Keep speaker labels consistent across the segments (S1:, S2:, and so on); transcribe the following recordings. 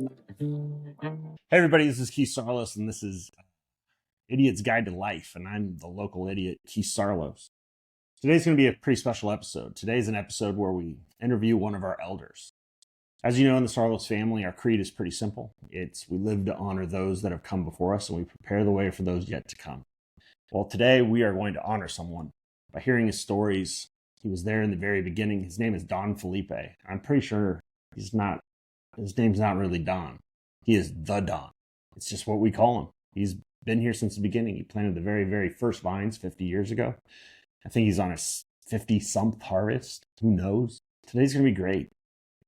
S1: Hey everybody, this is Keith Saarloos, and this is Idiot's Guide to Life, and I'm the local idiot, Keith Saarloos. Today's going to be a pretty special episode. Today's an episode where we interview one of our elders. As you know, in the Saarloos family, our creed is pretty simple. It's we live to honor those that have come before us, and we prepare the way for those yet to come. Well, today we are going to honor someone by hearing his stories. He was there in the very beginning. His name is Don Felipe. I'm pretty sure his name's not really Don. He is the Don. It's just what we call him. He's been here since the beginning. He planted the very, very first vines 50 years ago. I think he's on his 50-someth harvest. Who knows? Today's going to be great.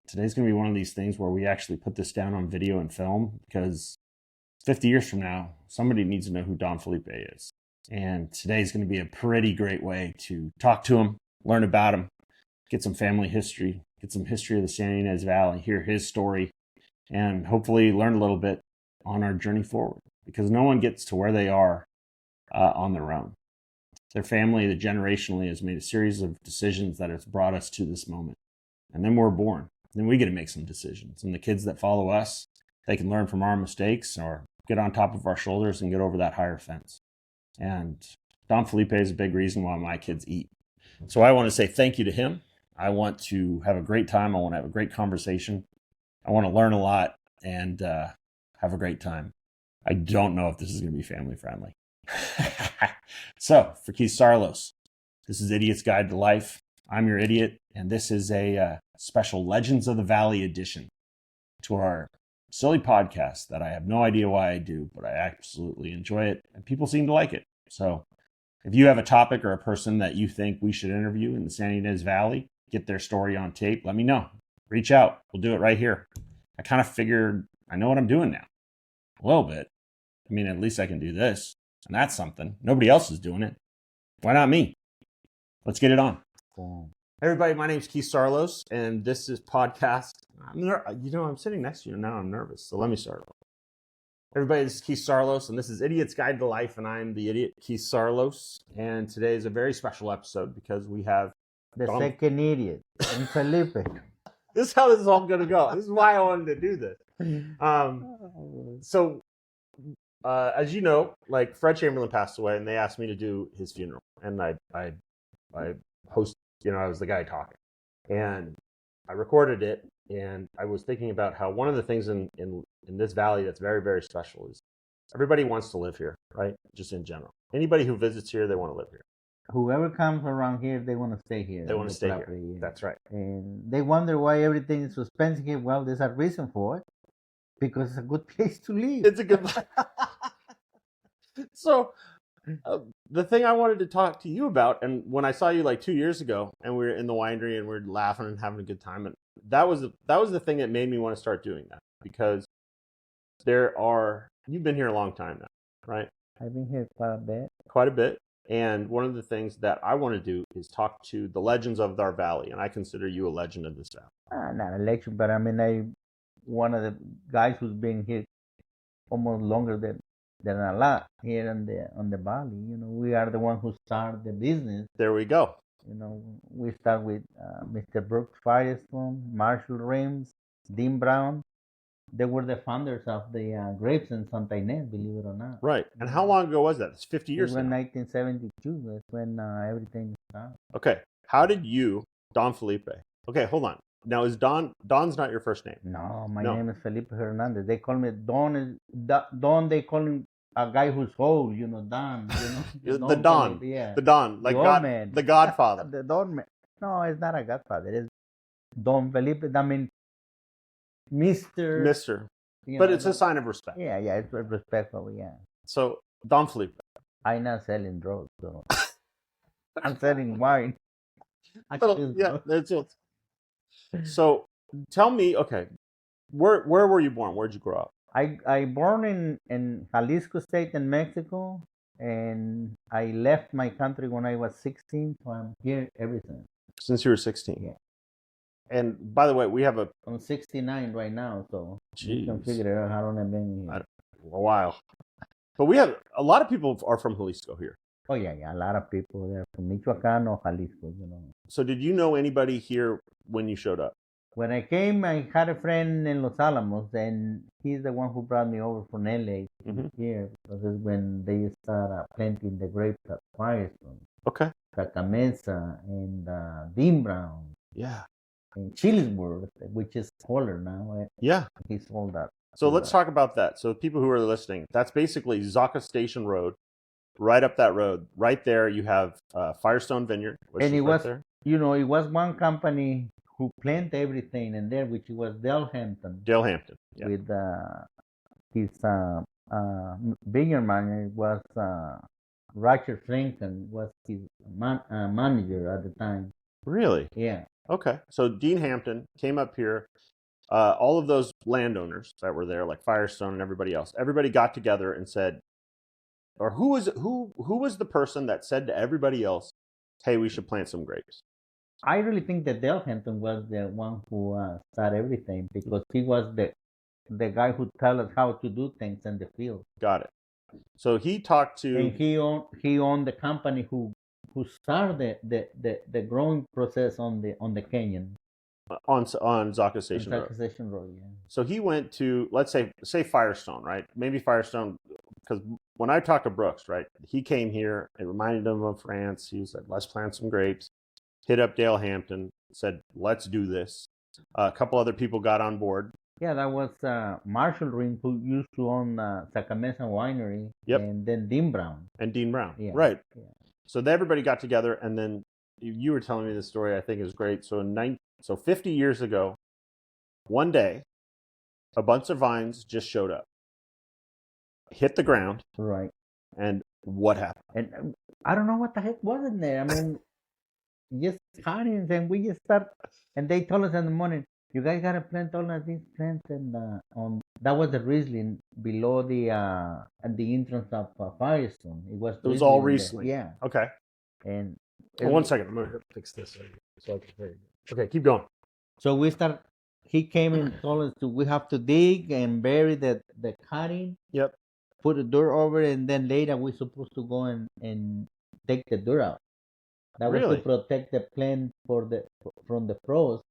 S1: Today's going to be one of these things where we actually put this down on video and film, because 50 years from now, somebody needs to know who Don Felipe is. And today's going to be a pretty great way to talk to him, learn about him, get some family history, get some history of the Santa Ynez Valley, hear his story, and hopefully learn a little bit on our journey forward, because no one gets to where they are on their own. Their family, generationally, has made a series of decisions that has brought us to this moment. And then we're born. Then we get to make some decisions. And the kids that follow us, they can learn from our mistakes or get on top of our shoulders and get over that higher fence. And Don Felipe is a big reason why my kids eat. So I want to say thank you to him. I want to have a great time. I want to have a great conversation. I want to learn a lot and have a great time. I don't know if this is going to be family friendly. So, for Keith Saarloos, this is Idiot's Guide to Life. I'm your idiot, and this is a special Legends of the Valley edition to our silly podcast that I have no idea why I do, but I absolutely enjoy it, and people seem to like it. So, if you have a topic or a person that you think we should interview in the Santa Ynez Valley, get their story on tape, let me know. Reach out. We'll do it right here. I kind of figured I know what I'm doing now. A little bit. I mean, at least I can do this. And that's something. Nobody else is doing it. Why not me? Let's get it on. Hey everybody, my name's Keith Saarloos, and this is podcast. I'm sitting next to you, and now I'm nervous. So let me start. Everybody, this is Keith Saarloos, and this is Idiot's Guide to Life, and I'm the idiot, Keith Saarloos. And today is a very special episode because we have
S2: the second idiot, Don Felipe.
S1: This is how this is all going to go. This is why I wanted to do this. As you know, like Fred Chamberlain passed away, and they asked me to do his funeral, and I host. I was the guy talking, and I recorded it, and I was thinking about how one of the things in this valley that's very, very special is everybody wants to live here, right? Just in general, anybody who visits here, they want to live here.
S2: Whoever comes around here, they want to stay here.
S1: They want to stay here. That's right.
S2: And they wonder why everything is so expensive here. Well, there's a reason for it. Because it's a good place to live.
S1: It's a good place. So, the thing I wanted to talk to you about, and when I saw you like 2 years ago, and we were in the winery and we were laughing and having a good time, and that was the thing that made me want to start doing that, because you've been here a long time now, right?
S2: I've been here quite a bit.
S1: And one of the things that I want to do is talk to the legends of our valley, and I consider you a legend of this valley.
S2: Not a legend, but I mean, one of the guys who's been here almost longer than a lot here on the valley. We are the one who started the business.
S1: There we go.
S2: We start with Mr. Brooks Firestone, Marshall Rims, Dean Brown. They were the founders of the grapes in Santa Ynez, believe it or not.
S1: Right. And how long ago was that? It's 50 years ago.
S2: It was 1972. That's when everything started.
S1: Okay. How did you, Don Felipe? Okay, hold on. Now, is Don's not your first name?
S2: No, my name is Felipe Hernandez. They call me Don. Don, they call him a guy who's old, Don.
S1: The Don.
S2: Felipe, yeah.
S1: The Don. Like God, the Godfather.
S2: The Don man. No, it's not a Godfather. It's Don Felipe. I mean, Mr.
S1: But it's a sign of respect.
S2: Yeah, it's respectful, yeah.
S1: So, Don Felipe.
S2: I'm not selling drugs, so I'm selling wine.
S1: That's it. So, tell me, okay, where were you born? Where'd you grow up?
S2: I born in Jalisco State in Mexico, and I left my country when I was 16, so I'm here ever since.
S1: Since you were 16?
S2: Yeah.
S1: And by the way, we have
S2: I'm 69 right now, so you can
S1: Jeez.
S2: figure it out how long I've been here.
S1: A while. But we have a lot of people are from Jalisco here.
S2: Oh, yeah. A lot of people there from Michoacán or Jalisco,
S1: So did you know anybody here when you showed up?
S2: When I came, I had a friend in Los Alamos, and he's the one who brought me over from LA here. Because it's when they start planting the grapes at Firestone,
S1: Okay.
S2: Santa Mesa, and Dean Brown,
S1: Yeah.
S2: and Chillisburg, which is colder now.
S1: Yeah.
S2: He sold that.
S1: So let's talk about that. So people who are listening, that's basically Zaka Station Road. Right up that road, right there, you have Firestone Vineyard, which
S2: And
S1: is
S2: it
S1: right
S2: was,
S1: there.
S2: it was one company who planted everything in there, which was Dale Hampton.
S1: Dale Hampton. Yeah.
S2: With his vineyard manager was Roger Franklin, was his manager at the time.
S1: Really?
S2: Yeah.
S1: Okay. So Dean Hampton came up here. All of those landowners that were there, like Firestone and everybody else, everybody got together and said, or who was the person that said to everybody else, hey, we should plant some grapes?
S2: I really think that Dale Hampton was the one who started everything, because he was the guy who tell us how to do things in the field.
S1: Got it. So he talked to,
S2: and he owned the company who started the growing process on the canyon.
S1: On Zaka Station Road.
S2: Zaka Station Road, yeah.
S1: So he went to, let's say Firestone, right? Maybe Firestone, because when I talked to Brooks, right, he came here, it reminded him of France. He said, let's plant some grapes. Hit up Dale Hampton, said, let's do this. A couple other people got on board.
S2: Yeah, that was Marshall Ring, who used to own Santa Mesa Winery.
S1: Yep.
S2: And then Dean Brown.
S1: Yeah. Right.
S2: Yeah.
S1: So everybody got together, and then you were telling me this story, I think is great. So 50 years ago, one day, a bunch of vines just showed up, hit the ground.
S2: Right.
S1: And what happened?
S2: And I don't know what the heck was in there. I mean, just cuttings, and we just start, and they told us in the morning, you guys gotta plant all of these plants, and that was the Riesling below the at the entrance of Firestone. It was
S1: all Riesling.
S2: Yeah.
S1: Okay.
S2: And
S1: one second, I'm gonna fix this so I can hear you. Okay, keep going.
S2: So he came and told us we have to dig and bury the cutting.
S1: Yep.
S2: Put the dirt over it, and then later we're supposed to go and take the dirt out. That was to protect the plant from the frost.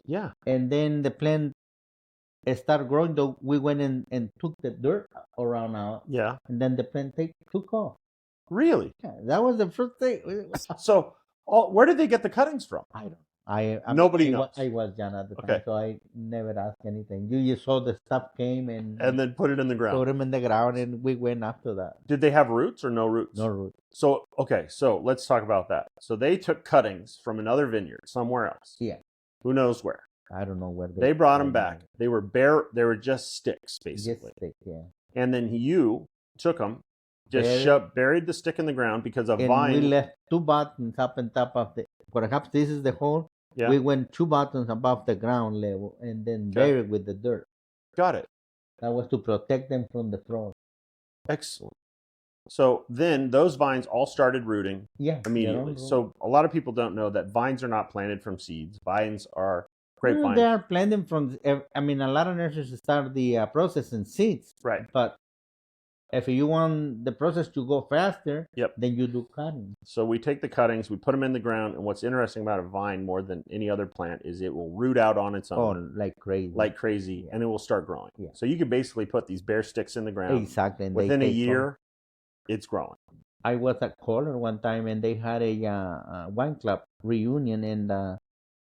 S1: Yeah.
S2: And then the plant started growing, though we went and took the dirt around out.
S1: Yeah.
S2: And then the plant took off.
S1: Really?
S2: Yeah, that was the first thing.
S1: So where did they get the cuttings from?
S2: I don't know.
S1: Nobody knows.
S2: I was young at the time, so I never asked anything. You just saw the stuff came and
S1: then put it in the ground.
S2: Put them in the ground, and we went after that.
S1: Did they have roots or no roots?
S2: No roots.
S1: So let's talk about that. So they took cuttings from another vineyard somewhere else.
S2: Yeah.
S1: Who knows where?
S2: I don't know where
S1: they brought them back. They were bare. They were just sticks, basically.
S2: Just sticks, yeah.
S1: And then you took them, buried the stick in the ground because a vine.
S2: We left 2 buttons up on top of perhaps this is the hole. Yeah. We went 2 buttons above the ground level and then buried with the dirt.
S1: Got it.
S2: That was to protect them from the frost.
S1: Excellent. So then those vines all started rooting immediately. So a lot of people don't know that vines are not planted from seeds. Vines are grapevines.
S2: They are planted from, a lot of nurseries start the process in seeds.
S1: Right.
S2: But if you want the process to go faster, then you do cutting.
S1: So we take the cuttings, we put them in the ground, and what's interesting about a vine more than any other plant is it will root out on its own.
S2: Oh, like crazy.
S1: And it will start growing.
S2: Yeah.
S1: So you can basically put these bare sticks in the ground.
S2: Exactly. And
S1: within a year, it's growing.
S2: I was at Kohler one time, and they had a wine club reunion, and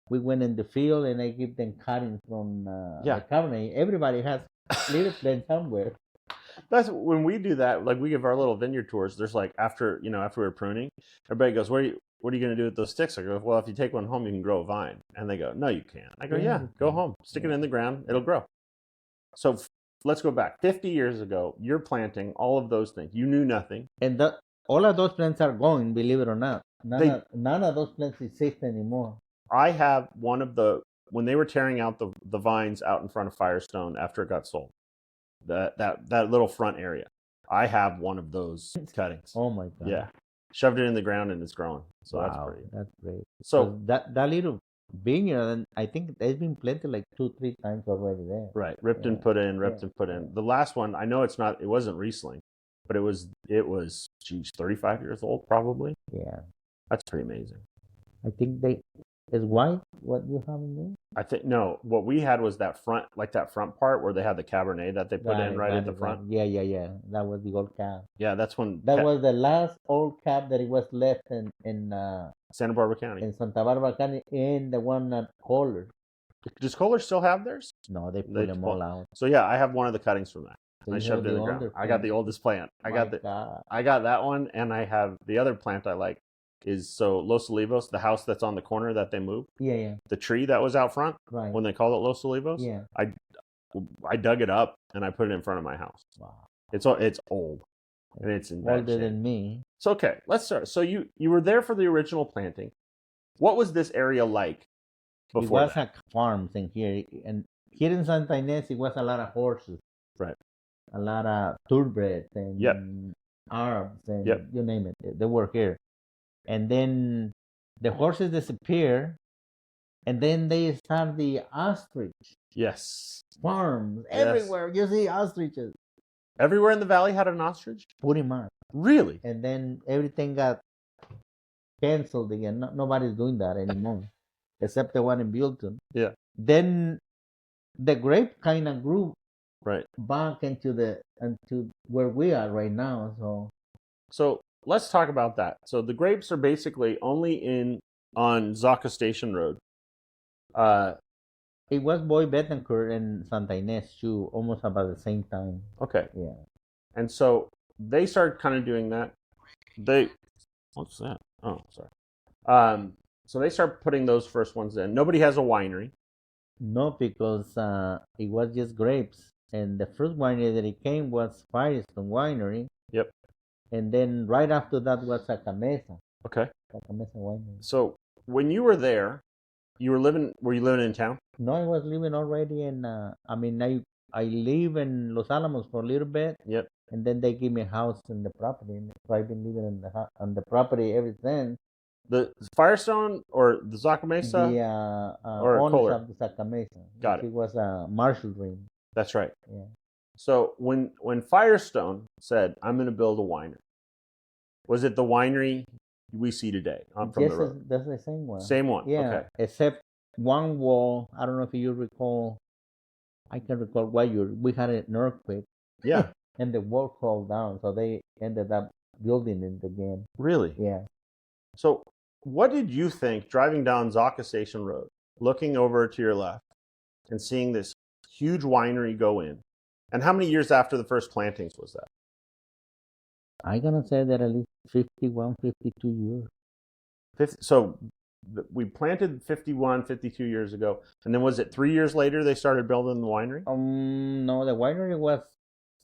S2: we went in the field, and I give them cuttings from the Cabernet. Everybody has little plants somewhere.
S1: That's when we do that. Like we give our little vineyard tours. There's like after we're pruning, everybody goes, "What are you going to do with those sticks?" I go, "Well, if you take one home, you can grow a vine." And they go, "No, you can't." I go, "Yeah, go home, stick it in the ground, it'll grow." So let's go back 50 years ago. You're planting all of those things. You knew nothing,
S2: and all of those plants are going. Believe it or not, none of those plants exist anymore.
S1: I have one of when they were tearing out the vines out in front of Firestone after it got sold. That little front area. I have one of those cuttings.
S2: Oh my God.
S1: Yeah. Shoved it in the ground and it's growing. So
S2: wow, that's great.
S1: So
S2: that little vineyard, I think there's been planted like 2-3 times already there.
S1: Right. Ripped and put in. The last one, I know it wasn't Riesling, but it was 35 years old probably.
S2: Yeah.
S1: That's pretty amazing.
S2: I think It's white. What you have in there?
S1: I think no. What we had was that front part where they had the Cabernet that they put in right at the front.
S2: Yeah. That was the old cab.
S1: Yeah, that's when
S2: That was the last old cab that it was left in
S1: Santa Barbara County.
S2: In Santa Barbara County, in the one at Kohler.
S1: Does Kohler still have theirs?
S2: No, they put them all out.
S1: So yeah, I have one of the cuttings from that.
S2: So
S1: I shoved it in the ground. I got the oldest plant. I got that one, and I have the other plant I like is Los Olivos, the house that's on the corner that they moved.
S2: Yeah.
S1: The tree that was out front,
S2: right?
S1: When they called it Los Olivos.
S2: Yeah.
S1: I dug it up and I put it in front of my house.
S2: Wow.
S1: It's old, and it's in bad
S2: older
S1: shape.
S2: Than me.
S1: So okay, let's start. So you were there for the original planting. What was this area like before?
S2: It was a farm thing here, and here in Santa Ynez, it was a lot of horses.
S1: Right.
S2: A lot of thoroughbreds and Arabs and you name it. They were here. And then the horses disappear, and then they start the ostrich.
S1: Yes.
S2: Farms everywhere. You see ostriches.
S1: Everywhere in the valley had an ostrich?
S2: Pretty much.
S1: Really?
S2: And then everything got canceled again. Nobody's doing that anymore, except the one in Buellton.
S1: Yeah.
S2: Then the grape kind of grew back into where we are right now.
S1: So let's talk about that. So the grapes are basically only on Zaca Station Road.
S2: It was Boy Betancourt and Santa Ynez too, almost about the same time.
S1: Okay.
S2: Yeah.
S1: And so they started kind of doing that. What's that? Oh, sorry. So they start putting those first ones in. Nobody has a winery.
S2: No, because it was just grapes. And the first winery that it came was Firestone Winery.
S1: Yep.
S2: And then right after that was Sacamesa.
S1: Okay.
S2: Sacamesa Winery.
S1: So when you were there, were you living in town?
S2: No, I was living already in, I live in Los Alamos for a little bit.
S1: Yep.
S2: And then they give me a house in the property. So I've been living on the property ever since.
S1: The Firestone or the Zaca Mesa?
S2: The
S1: or
S2: owners
S1: Kohler?
S2: of the Zaca Mesa.
S1: Got it.
S2: It was a Marshall Dream.
S1: That's right.
S2: Yeah.
S1: So when Firestone said, I'm going to build a winery, was it the winery we see today from the road?
S2: That's the same one.
S1: Same one?
S2: Yeah.
S1: Okay.
S2: Except one wall, I don't know if you recall, I can recall why we had an earthquake.
S1: Yeah.
S2: And the wall fell down, so they ended up building it again.
S1: Really?
S2: Yeah.
S1: So what did you think driving down Zaca Station Road, looking over to your left and seeing this huge winery go in? And how many years after the first plantings was that?
S2: I'm going to say that at least 51, 52 years.
S1: So we planted 51, 52 years ago. And then was it 3 years later they started building the winery?
S2: No, the winery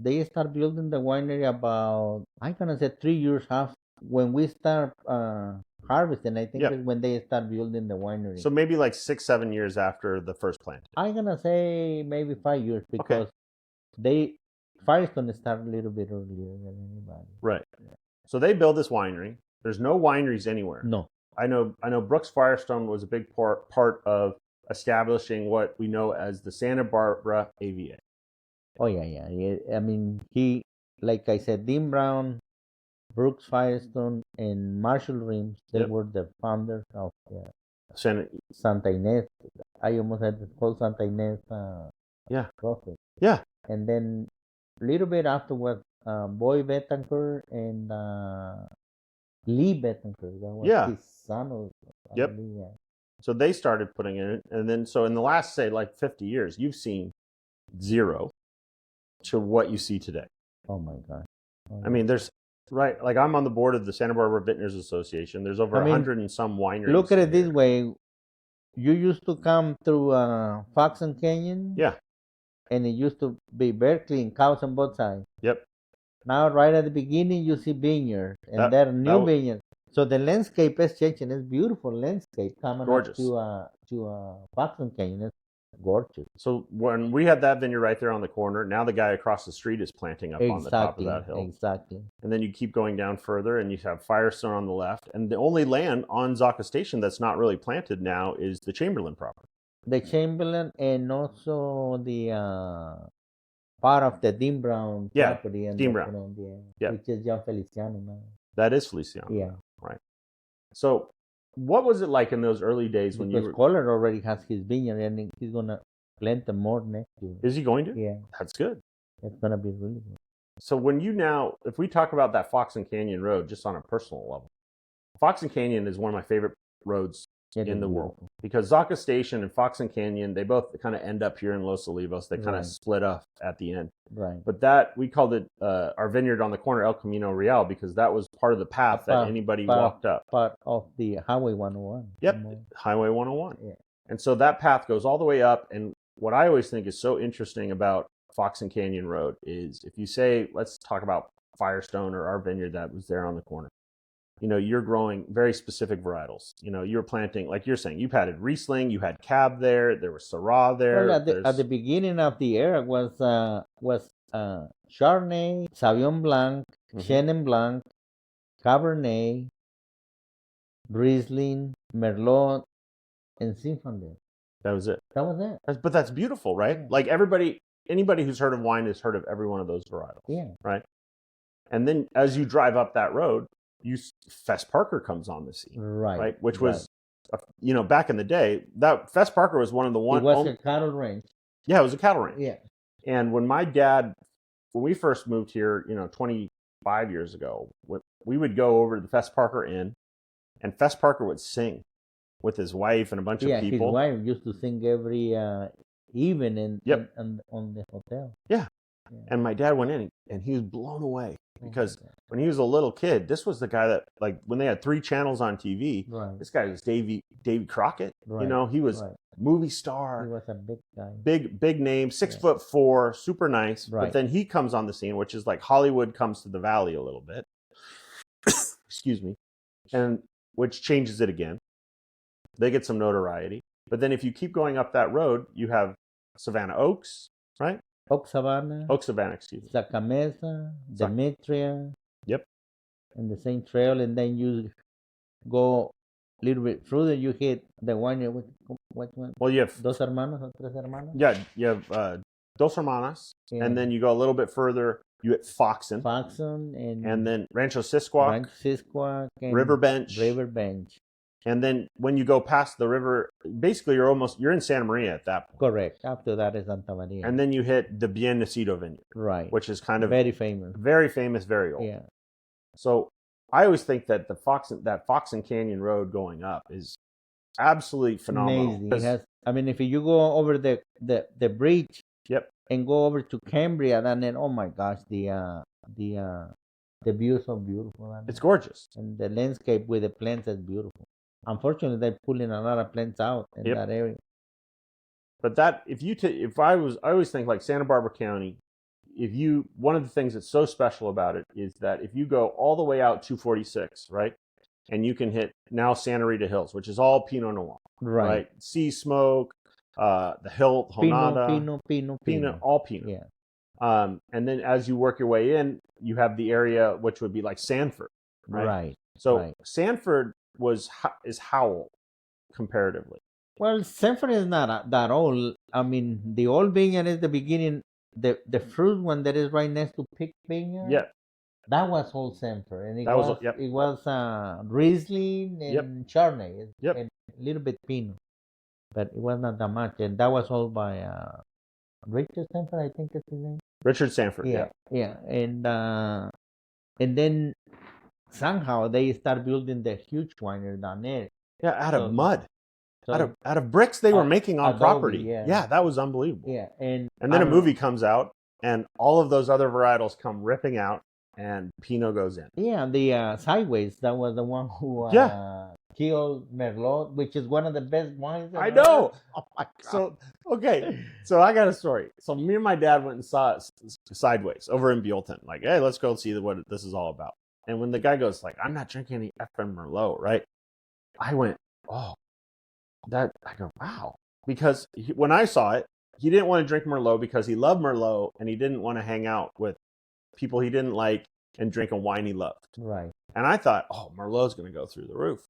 S2: they started building the winery about, I'm going to say 3 years after. When we start harvesting, I think is when they start building the winery.
S1: So maybe like 6, 7 years after the first planting.
S2: I'm going to say maybe 5 years because Firestone started a little bit earlier than anybody.
S1: Right. Yeah. So they build this winery. There's no wineries anywhere.
S2: No.
S1: I know Brooks Firestone was a big part of establishing what we know as the Santa Barbara AVA.
S2: Oh, yeah. I mean, like I said, Dean Brown, Brooks Firestone, and Marshall Reams, they were the founders of Santa Ynez. I almost had to call Santa Ynez Profit.
S1: Yeah.
S2: And then a little bit afterwards, Boy Betancourt and Lee Betancourt. That was his son.
S1: Yep. So they started putting in it. And then, so in the last, say, like 50 years, you've seen zero to what you see today.
S2: Oh, my God.
S1: I mean, there's, right, like I'm on the board of the Santa Barbara Vintners Association. There's over 100 and some wineries.
S2: Look at it this way. You used to come through Fox and Canyon.
S1: Yeah.
S2: And it used to be very clean, cows on both sides.
S1: Yep.
S2: Now, right at the beginning, you see vineyards, and there are new vineyards. So the landscape is changing. It's beautiful landscape coming up to Fox and Canyon. It's gorgeous.
S1: So when we had that vineyard right there on the corner, now the guy across the street is planting up on the top of that hill.
S2: Exactly.
S1: And then you keep going down further, and you have Firestone on the left. And the only land on Zaca Station that's not really planted now is the Chamberlain property.
S2: The Chamberlain and also the part of the Dean Brown property. And
S1: Dean Brown.
S2: Which is John Feliciano now.
S1: That is Feliciano.
S2: Yeah.
S1: Right. So what was it like in those early days when you
S2: Because
S1: were?
S2: Kohler already has his vineyard, and he's gonna plant them more next year.
S1: Is he going to?
S2: Yeah,
S1: That's good.
S2: it's gonna be really good.
S1: So when you now, if we talk about that Fox and Canyon Road, just on a personal level, Fox and Canyon is one of my favorite roads in the world because Zaca Station and Fox and Canyon, they both kind of end up here in Los Olivos. They kind of split up at the end.
S2: Right.
S1: But that, we called it our vineyard on the corner, El Camino Real, because that was part of the path that anybody walked up.
S2: Part of the Highway 101.
S1: Yep, Highway 101.
S2: Yeah.
S1: And so that path goes all the way up. And what I always think is so interesting about Fox and Canyon Road is if you say, let's talk about Firestone or our vineyard that was there on the corner. You know, you're growing very specific varietals. You know, you're planting, like you're saying, you've had Riesling, you had Cab there, there was Syrah there.
S2: Well, at the beginning of the era was Chardonnay, Sauvignon Blanc, Chenin Blanc, Cabernet, Riesling, Merlot, and Zinfandel.
S1: That was it.
S2: That was it.
S1: But that's beautiful, right? Yeah. Like anybody who's heard of wine has heard of every one of those varietals.
S2: Yeah.
S1: Right? And then as you drive up that road, Fess Parker comes on the scene, right? Which was, you know, back in the day, that Fess Parker was one of the one.
S2: It was a cattle ranch.
S1: Yeah, it was a cattle ranch.
S2: Yeah.
S1: And when we first moved here, you know, 25 years ago, we would go over to the Fess Parker Inn, and Fess Parker would sing with his wife and a bunch of people.
S2: His wife used to sing every evening on the hotel.
S1: Yeah. And my dad went in, and he was blown away. Because when he was a little kid, this was the guy that, like, when they had 3 channels on TV, this guy was Davy Crockett. Right. You know, he was movie star.
S2: He was a big guy.
S1: Big name, 6'4", super nice. Right. But then he comes on the scene, which is like Hollywood comes to the valley a little bit. Excuse me. And which changes it again. They get some notoriety. But then if you keep going up that road, you have Savannah Oaks, right?
S2: Oak Savannah,
S1: excuse me.
S2: Zaca Mesa, Demetria.
S1: Yep.
S2: And the same trail, and then you go a little bit further, you hit the one. What one?
S1: Well, you have
S2: Dos Hermanos or Tres Hermanos.
S1: Yeah, you have Dos Hermanas, and then you go a little bit further, you hit Foxen, and then Rancho Sisquoc,
S2: and
S1: River Bench. And then when you go past the river, basically you're in Santa Maria at that point.
S2: Correct. After that is Santa Maria.
S1: And then you hit the Bien Nacido Vineyard.
S2: Right.
S1: Which is kind of
S2: very famous.
S1: Very famous, very old.
S2: Yeah.
S1: So I always think that Fox and Canyon Road going up is absolutely phenomenal.
S2: Amazing. If you go over the bridge, and go over to Cambria, and then oh my gosh, the view is so beautiful.
S1: It's gorgeous.
S2: And the landscape with the plants is beautiful. Unfortunately, they're pulling a lot of plants out in that area.
S1: But that, I always think like Santa Barbara County, one of the things that's so special about it is that if you go all the way out 246, right, and you can hit now Santa Rita Hills, which is all Pinot Noir, right? Sea Smoke, the Hill, Honada, Pinot, all Pinot.
S2: Yeah.
S1: And then as you work your way in, you have the area which would be like Sanford, right? So Sanford is how old comparatively?
S2: Well, Sanford is not that old. I mean, the old vineyard is the beginning. The fruit one that is right next to Pick Vineyard.
S1: Yeah.
S2: That was old Sanford, and it was Riesling and Chardonnay, and a little bit Pinot, but it was not that much. And that was all by Richard Sanford, I think is his name.
S1: Richard Sanford.
S2: Yeah. And then somehow they start building the huge winery down there.
S1: Yeah, out of mud. Out of bricks they were making on property. Yeah, that was unbelievable.
S2: Yeah,
S1: and then a movie comes out, and all of those other varietals come ripping out, and Pinot goes in.
S2: Yeah, the Sideways, that was the one who killed Merlot, which is one of the best wines.
S1: I know. Oh my God. So I got a story. So me and my dad went and saw Sideways over in Buellton. Like, hey, let's go see what this is all about. And when the guy goes like, I'm not drinking any effing Merlot, right? I went, oh. I go, wow. Because when I saw it, he didn't want to drink Merlot because he loved Merlot and he didn't want to hang out with people he didn't like and drink a wine he loved.
S2: Right.
S1: And I thought, oh, Merlot's going to go through the roof.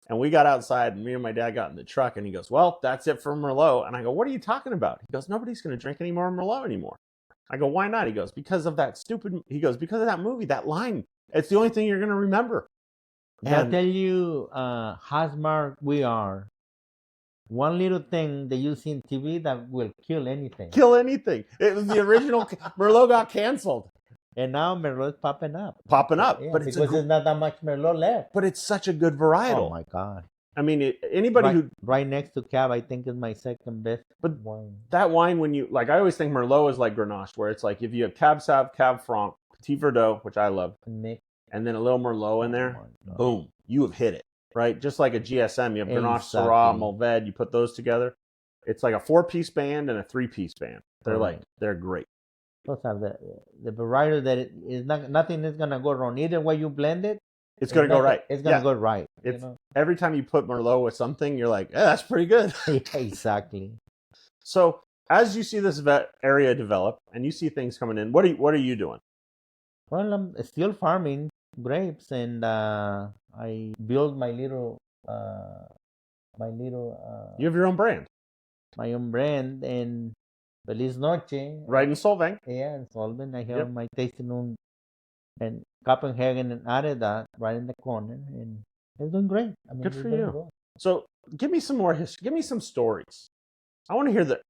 S1: And we got outside and me and my dad got in the truck and he goes, well, that's it for Merlot. And I go, what are you talking about? He goes, nobody's going to drink any more Merlot anymore. I go, why not? He goes, because of that movie, that line. It's the only thing you're going to remember.
S2: They'll tell you how smart we are. One little thing that you see in TV that will kill anything.
S1: Kill anything. It was the original. Merlot got canceled.
S2: And now Merlot's popping up.
S1: Yeah, but
S2: because there's not that much Merlot left.
S1: But it's such a good varietal.
S2: Oh my God.
S1: I mean, anybody
S2: right next to Cab, I think is my second best wine.
S1: That wine, when you I always think Merlot is like Grenache, where it's like if you have Cab Sauv, Cab Franc, Petit Verdot, which I love, and then a little Merlot in there, boom, you have hit it, right? Just like a GSM, you have Grenache, Syrah, Mourvedre, you put those together. It's like a 4-piece band and a 3-piece band. They're great.
S2: Those are the varietal that is nothing is gonna go wrong. Either way you blend it,
S1: it's gonna go right.
S2: It's gonna go right.
S1: Every time you put Merlot with something, you're like, that's pretty good.
S2: Exactly.
S1: So as you see this area develop and you see things coming in, what are you doing?
S2: Well, I'm still farming grapes, and I build my little.
S1: You have your own brand.
S2: My own brand, and Feliz Noche.
S1: Right in Solvang.
S2: Yeah, in Solvang. I have my tasting room, and Copenhagen and Areda right in the corner, and it's doing great. I mean,
S1: good for you. Good. So give me some more history. Give me some stories. I want to hear that.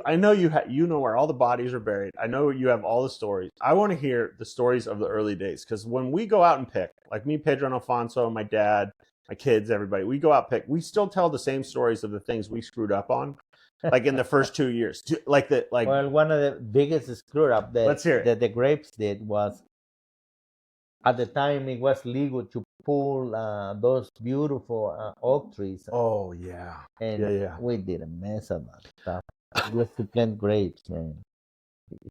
S1: I know you know where all the bodies are buried. I know you have all the stories. I want to hear the stories of the early days, because when we go out and pick, like me, Pedro and Alfonso, my dad, my kids, everybody, we go out and pick. We still tell the same stories of the things we screwed up on, like in the first 2 years. Well,
S2: one of the biggest screw up that the grapes did was, at the time it was legal to pull those beautiful oak trees.
S1: Oh yeah,
S2: and we did a mess of that stuff. We used to plant grapes, man.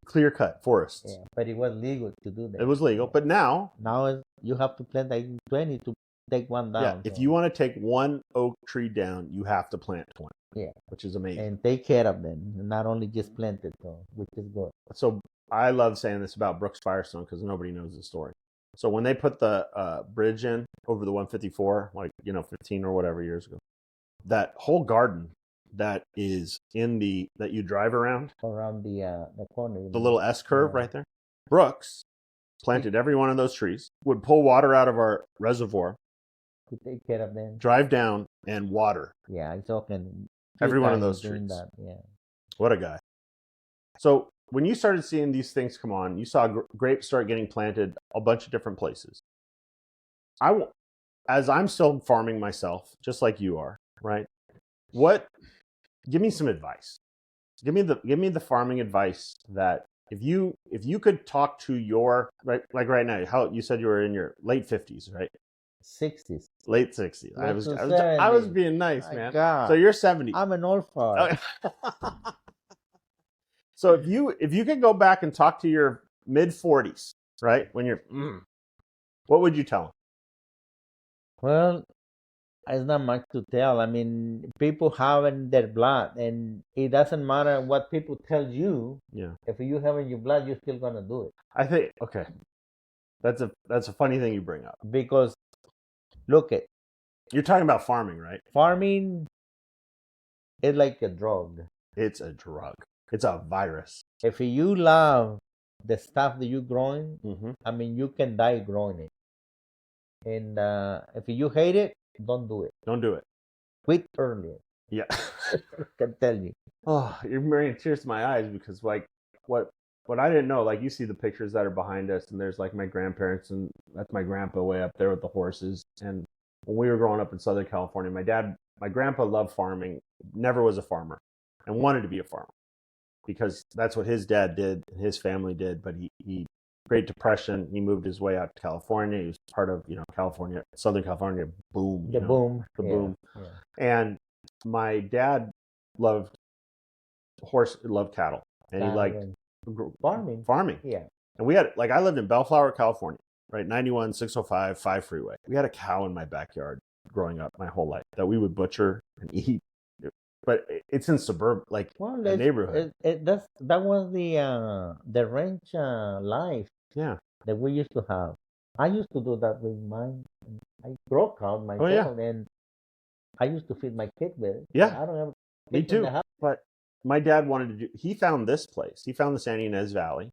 S1: Clear cut forests.
S2: Yeah, but it was legal to do that.
S1: It was legal, but now
S2: you have to plant like 20 to take one down.
S1: Yeah, if you want to take one oak tree down, you have to plant 20.
S2: Yeah,
S1: which is amazing.
S2: And take care of them, not only just plant it, though, which is good.
S1: So I love saying this about Brooks Firestone because nobody knows the story. So when they put the bridge in over the 154, 15 or whatever years ago, that whole garden that is that you drive around
S2: the corner,
S1: the little S curve right there, Brooks planted every one of those trees, would pull water out of our reservoir,
S2: to take care of them,
S1: drive down and water.
S2: Yeah, I'm talking
S1: every one of those trees.
S2: That, yeah.
S1: What a guy. So when you started seeing these things come on, you saw grapes start getting planted a bunch of different places. As I'm still farming myself, just like you are, right? Give me some advice. Give me the farming advice that if you could talk to your right now, how you said you were in your late 50s, right?
S2: 60s.
S1: Late 60s. I was being nice, man.
S2: God.
S1: So you're 70.
S2: I'm an old fart.
S1: So if you could go back and talk to your mid 40s, right? When you're what would you tell them?
S2: Well, there's not much to tell. I mean, people have in their blood, and it doesn't matter what people tell you.
S1: Yeah.
S2: If you have in your blood, you're still gonna do it.
S1: I think that's a funny thing you bring up.
S2: Because look at,
S1: you're talking about farming, right?
S2: Farming is like a drug.
S1: It's a drug. It's a virus.
S2: If you love the stuff that you're growing,
S1: mm-hmm.
S2: I mean, you can die growing it. And if you hate it, don't do it.
S1: Don't do it.
S2: Quit early.
S1: Yeah.
S2: I can tell you.
S1: Oh, you're bringing tears to my eyes because what I didn't know, like you see the pictures that are behind us, and there's like my grandparents, and that's my grandpa way up there with the horses. And when we were growing up in Southern California, my grandpa loved farming, never was a farmer, and wanted to be a farmer because that's what his dad did, his family did. But he Great Depression, he moved his way out to California. He was part of California, Southern California boom.
S2: The boom.
S1: Yeah. And my dad loved cattle, and he liked farming.
S2: Yeah.
S1: And we had, I lived in Bellflower, California, right? 91, 605, 5 freeway. We had a cow in my backyard growing up my whole life that we would butcher and eat. But it's in suburb, a neighborhood.
S2: That was the ranch life.
S1: Yeah.
S2: That we used to have. I used to do that with mine. I broke out myself, and I used to feed my kid with it.
S1: Yeah.
S2: I don't have.
S1: Me too. But my dad wanted to he found this place. He found the Santa Ynez Valley,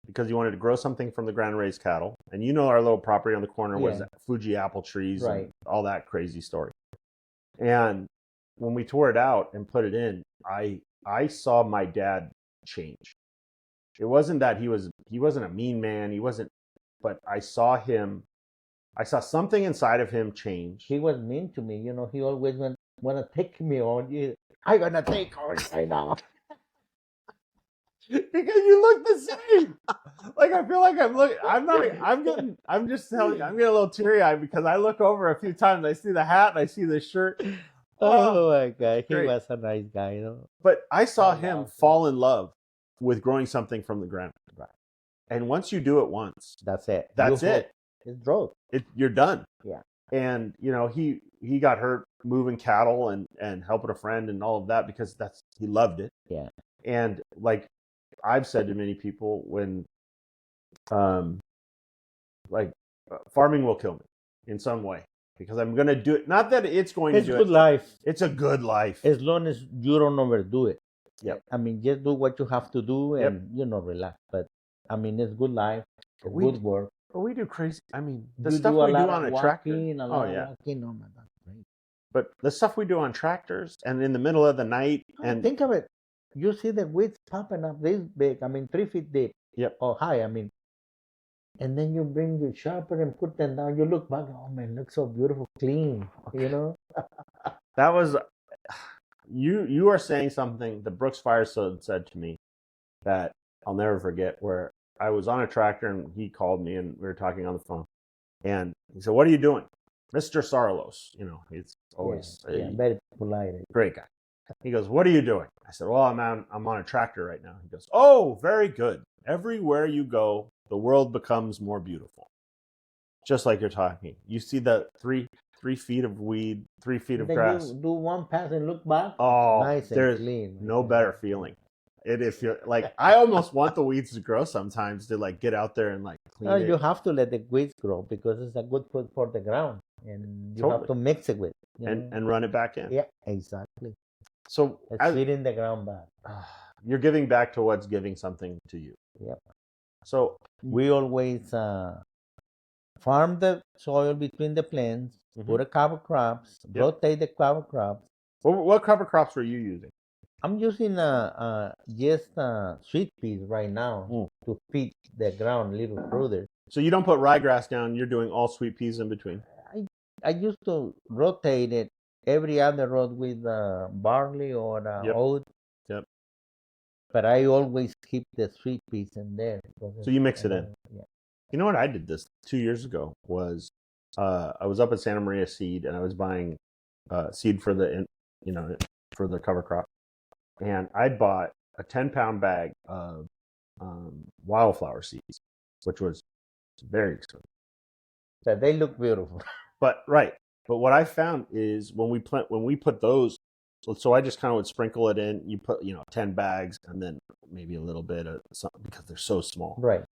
S1: because he wanted to grow something from the ground and raise cattle. And you know our little property on the corner was Fuji apple trees and all that crazy story. And when we tore it out and put it in, I saw my dad change. It wasn't that he wasn't a mean man. But I saw something inside of him change.
S2: He was mean to me. He always want to take me on. I'm going to take on right now.
S1: Because you look the same. Like, I feel like I'm just telling you, I'm getting a little teary-eyed because I look over a few times. I see the hat and I see the shirt.
S2: Oh my God. He was a nice guy,
S1: But I saw him fall in love with growing something from the ground. Right. And once you do it once,
S2: that's it.
S1: That's it.
S2: It's growth.
S1: You're done.
S2: Yeah.
S1: And he got hurt moving cattle and helping a friend and all of that because he loved it.
S2: Yeah.
S1: And like I've said to many people, when farming will kill me in some way because I'm going to do it. Not that it's going to do it.
S2: It's a good life.
S1: It's a good life.
S2: As long as you don't overdo it.
S1: Yep.
S2: I mean, just do what you have to do and, relax. But, I mean, it's good life. It's good work.
S1: But we do crazy. I mean, the stuff we do on a tractor.
S2: Oh my God, great.
S1: But the stuff we do on tractors and in the middle of the night. And
S2: think of it. You see the weeds popping up this big. I mean, 3 feet deep.
S1: Yep.
S2: Or high. I mean, and then you bring your sharper and put them down. You look back. Oh man, looks so beautiful, clean.
S1: That was you are saying something that Brooks Firestone said to me that I'll never forget. Where I was on a tractor and he called me and we were talking on the phone, and he said, "What are you doing, Mr. Saarloos?" It's always
S2: very polite,
S1: great guy. He goes, "What are you doing?" I said, "Well, I'm on a tractor right now." He goes, "Oh, very good. Everywhere you go, the world becomes more beautiful." Just like you're talking. You see the 3 feet of weed, 3 feet of grass.
S2: You do one pass and look back.
S1: Oh,
S2: nice and
S1: there's
S2: clean.
S1: No better feeling. If you're like, I almost want the weeds to grow sometimes to like get out there and like clean it.
S2: You have to let the weeds grow because it's a good food for the ground, and you have to mix it with
S1: and run it back in.
S2: Yeah, exactly.
S1: So
S2: it's feeding the ground back.
S1: You're giving back to what's giving something to you.
S2: Yep.
S1: So
S2: we always farm the soil between the plants, put a cover crops, rotate the cover crops.
S1: What cover crops were you using?
S2: I'm using just sweet peas right now to feed the ground a little further.
S1: So you don't put ryegrass down, you're doing all sweet peas in between?
S2: I used to rotate it every other row with barley or oat.
S1: Yep.
S2: But I always keep the sweet peas in there.
S1: So you mix it in?
S2: Yeah.
S1: You know what I did this 2 years ago was I was up at Santa Maria Seed and I was buying seed for the cover crop. And I'd bought a 10-pound bag of wildflower seeds, which was very expensive.
S2: So they look beautiful.
S1: But what I found is when we put those, so I just kind of would sprinkle it in. You put 10 bags and then maybe a little bit of something because they're so small.
S2: Right.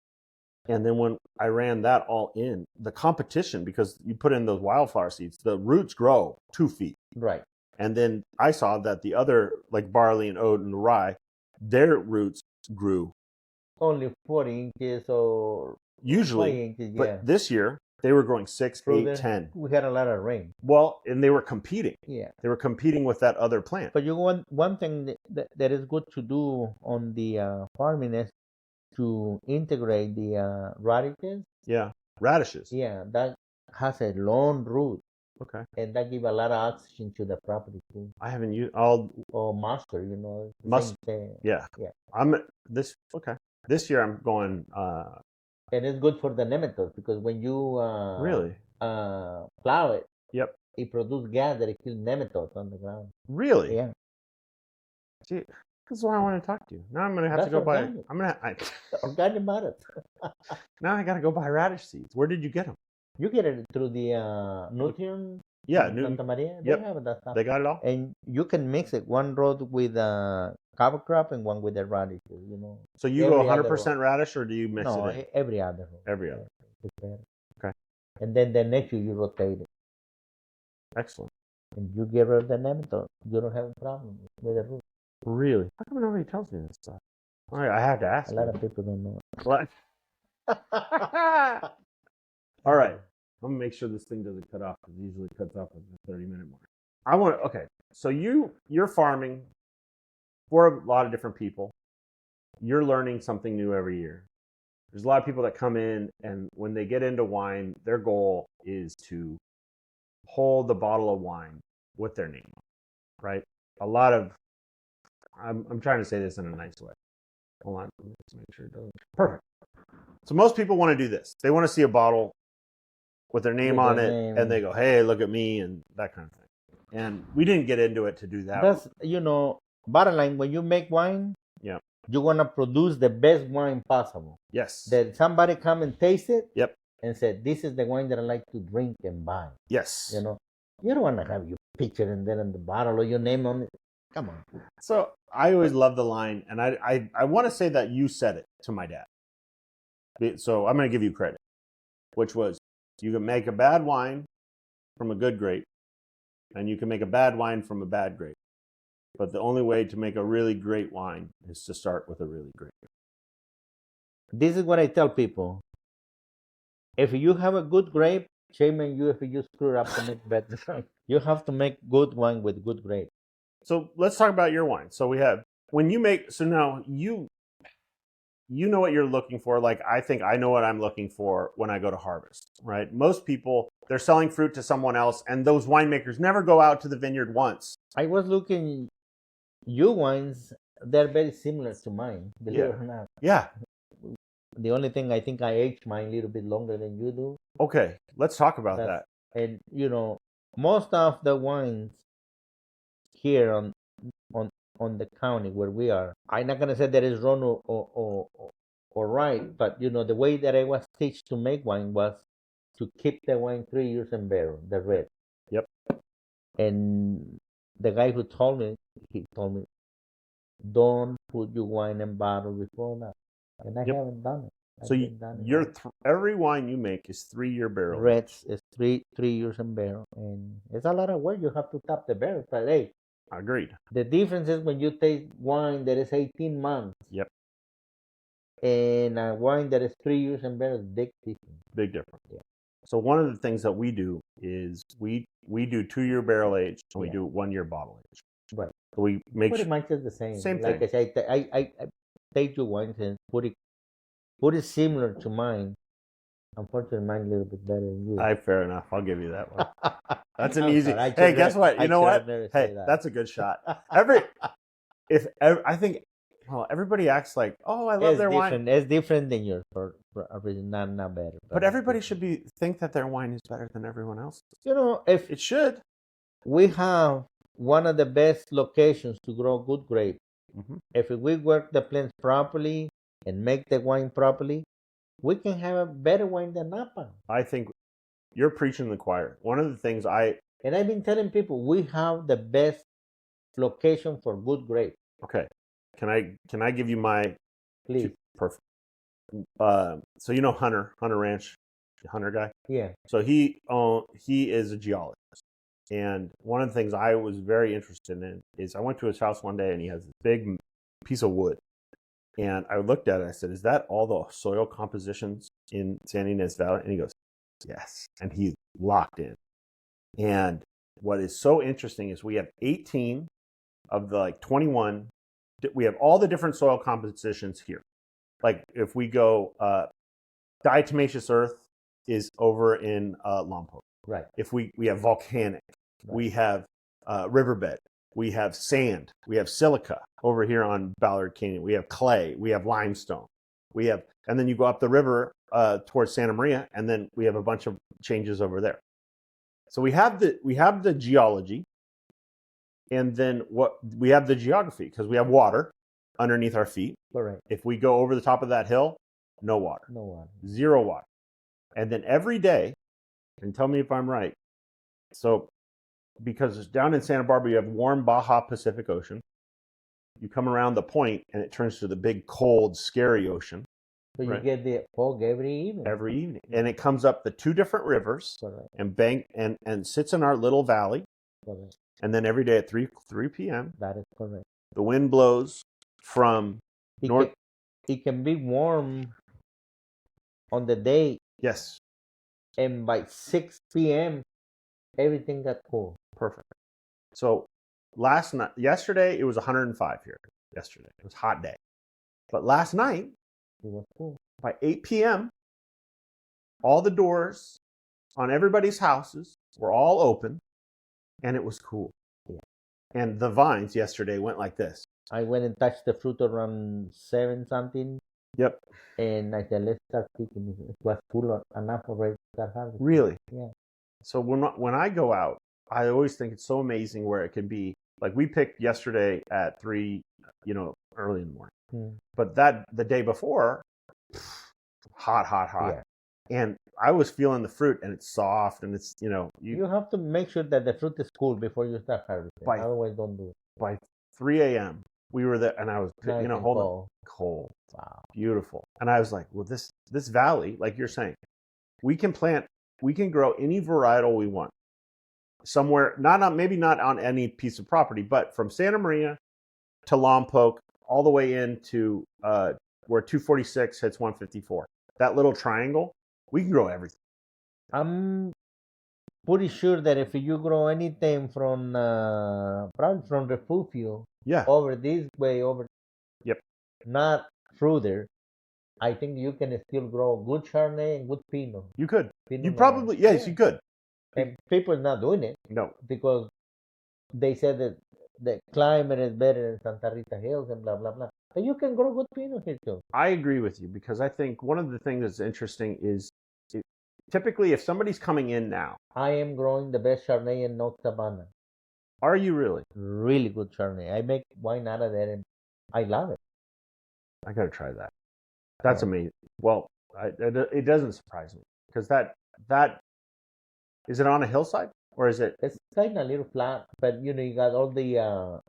S1: And then when I ran that all in, the competition, because you put in those wildflower seeds, the roots grow 2 feet.
S2: Right.
S1: And then I saw that the other, like barley and oat and rye, their roots grew
S2: only 40 inches or
S1: usually
S2: 20 inches.
S1: But this year they were growing 6, 8, 10.
S2: We had a lot of rain.
S1: Well, and they were competing.
S2: Yeah.
S1: They were competing with that other plant.
S2: But one thing that is good to do on the farming is to integrate the radishes.
S1: Yeah, radishes.
S2: Yeah, that has a long root.
S1: Okay.
S2: And that give a lot of oxygen to the property too.
S1: I haven't used all.
S2: Or mustard,
S1: Mustard. Yeah. This year I'm going.
S2: And it's good for the nematodes because when you
S1: really
S2: plow it,
S1: yep,
S2: it produces gas that it kills nematodes on the ground.
S1: Really?
S2: Yeah.
S1: See, this is why I want to talk to you. Now I'm gonna have to go
S2: organic.
S1: buy.
S2: Organic matter.
S1: Now I gotta go buy radish seeds. Where did you get them?
S2: You get it through the Nutrient.
S1: Yeah,
S2: Santa Maria.
S1: Yep.
S2: They have that stuff.
S1: They got it all.
S2: And you can mix it one row with cover crop and one with the radishes.
S1: So you go 100% radish, or do you mix it in?
S2: No, every other row.
S1: Every other. Okay.
S2: And then the next you rotate it.
S1: Excellent.
S2: And you get rid of the nematode. You don't have a problem with the root.
S1: Really? How come nobody tells me this stuff? All right, I have to ask.
S2: A lot of people don't know.
S1: What? All right. I'm gonna make sure this thing doesn't cut off because it usually cuts off at the 30-minute mark. Okay. So you're farming for a lot of different people. You're learning something new every year. There's a lot of people that come in, and when they get into wine, their goal is to hold the bottle of wine with their name on it, right? A lot of, I'm trying to say this in a nice way. Hold on, let's make sure it doesn't. Perfect. So most people want to do this. They want to see a bottle with their name on it, and they go, "Hey, look at me," and that kind of thing. And we didn't get into it to do that.
S2: That's, bottom line, when you make wine,
S1: yeah,
S2: you want to produce the best wine possible.
S1: Yes.
S2: That somebody come and taste it.
S1: Yep.
S2: And said, "This is the wine that I like to drink and buy."
S1: Yes.
S2: You don't want to have your picture and then on the bottle or your name on it. Come on.
S1: So I always love the line, and I want to say that you said it to my dad. So I'm going to give you credit, which was, you can make a bad wine from a good grape, and you can make a bad wine from a bad grape. But the only way to make a really great wine is to start with a really great grape.
S2: This is what I tell people. If you have a good grape, shame on you if you screw it up to make better. You have to make good wine with good grape.
S1: So let's talk about your wine. So now you know what you're looking for. Like, I think I know what I'm looking for when I go to harvest, right? Most people, they're selling fruit to someone else, and those winemakers never go out to the vineyard once.
S2: I was looking, your wines, they're very similar to mine, believe it or not.
S1: Yeah.
S2: The only thing, I think I aged mine a little bit longer than you do.
S1: Okay, let's talk about that.
S2: And, most of the wines here on the county where we are, I'm not going to say that is wrong or right, but, the way that I was taught to make wine was to keep the wine 3 years in barrel, the red.
S1: Yep.
S2: And the guy who told me, don't put your wine in bottle before that. And I haven't done it.
S1: So every wine you make is 3-year barrel.
S2: Reds is 3 years in barrel, and it's a lot of work. You have to tap the barrel. But hey,
S1: agreed.
S2: The difference is when you taste wine that is 18 months.
S1: Yep.
S2: And a wine that is 3 years in barrel, big difference.
S1: Big difference.
S2: Yeah.
S1: So one of the things that we do is we do 2-year barrel age, and we do 1-year bottle age.
S2: Right.
S1: So we make
S2: pretty much is the same.
S1: Same
S2: like
S1: thing.
S2: I take your wines and put it similar to mine. Unfortunately, mine a little bit better than you.
S1: Fair enough. I'll give you that one. That's an
S2: I'm
S1: easy.
S2: sorry,
S1: Hey, guess what? You know what?
S2: Hey,
S1: that's a good shot. I think, well, everybody acts like, oh, I love their wine.
S2: It's different than yours for a reason, not better.
S1: But everybody should think that their wine is better than everyone else's.
S2: If
S1: it should.
S2: We have one of the best locations to grow good grapes.
S1: Mm-hmm.
S2: If we work the plants properly and make the wine properly, we can have a better wine than Napa.
S1: I think you're preaching to the choir. One of the things
S2: and I've been telling people, we have the best location for good grapes.
S1: Okay. Can I give you my...
S2: Please.
S1: Perfect. So Hunter Ranch, the Hunter guy?
S2: Yeah.
S1: So he is a geologist. And one of the things I was very interested in is I went to his house one day, and he has this big piece of wood. And I looked at it, and I said, is that all the soil compositions in Santa Ynez Valley? And he goes, yes. And he locked in. And what is so interesting is we have 18 of the 21. We have all the different soil compositions here. Like if we go, diatomaceous earth is over in Lompoc.
S2: Right.
S1: If we have volcanic, right. We have riverbed, we have sand, we have silica over here on Ballard Canyon, we have clay, we have limestone, and then you go up the river towards Santa Maria, and then we have a bunch of changes over there. So we have the geology, and then we have the geography, because we have water underneath our feet.
S2: Correct.
S1: If we go over the top of that hill, no water.
S2: No water.
S1: Zero water. And then every day, and tell me if I'm right, so because down in Santa Barbara you have warm Baja Pacific Ocean, you come around the point and it turns to the big cold scary ocean.
S2: So you get the fog every evening.
S1: Every evening. And it comes up the 2 different rivers.
S2: Correct.
S1: and sits in our little valley.
S2: Correct.
S1: And then every day at 3 p.m.
S2: That is correct.
S1: The wind blows from
S2: it can be warm on the day,
S1: Yes.
S2: and by 6 p.m. everything got cool.
S1: Perfect. So yesterday it was 105 here. Yesterday it was a hot day, but last night
S2: It was cool.
S1: by 8 p.m. all the doors on everybody's houses were all open, and it was cool.
S2: Yeah.
S1: And the vines yesterday went like this.
S2: I went and touched the fruit around 7 something.
S1: Yep.
S2: And I said, let's start picking. It was cool enough already to start harvesting.
S1: Really?
S2: Yeah.
S1: So when I go out, I always think it's so amazing where it can be. Like we picked yesterday at 3, early in the morning. But the day before, hot.
S2: Yeah.
S1: And I was feeling the fruit, and it's soft, and it's
S2: you have to make sure that the fruit is cool before you start harvesting. Otherwise, don't do it.
S1: By 3 a.m. we were there, and I was
S2: Nice and
S1: cold.
S2: Wow.
S1: Beautiful. And I was like, well, this valley, like you're saying, we can grow any varietal we want. Somewhere, maybe not on any piece of property, but from Santa Maria to Lompoc, all the way into where 246 hits 154. That little triangle, we can grow everything.
S2: I'm pretty sure that if you grow anything from probably from Refugio, over this way, not further, I think you can still grow good Chardonnay and good Pinot.
S1: You could.
S2: Pinot
S1: you probably, yes, you could.
S2: And people are not doing it.
S1: No.
S2: Because they said that the climate is better in Santa Rita Hills and blah, blah, blah. But you can grow good Pinot here too.
S1: I agree with you, because I think one of the things that's interesting is typically if somebody's coming in now.
S2: I am growing the best Chardonnay in North Savannah.
S1: Are you really?
S2: Really good Chardonnay. I make wine out of there, and I love it.
S1: I got to try that. That's amazing. Well, it doesn't surprise me, because that is it on a hillside, or is it?
S2: It's kind of a little flat, but you got all the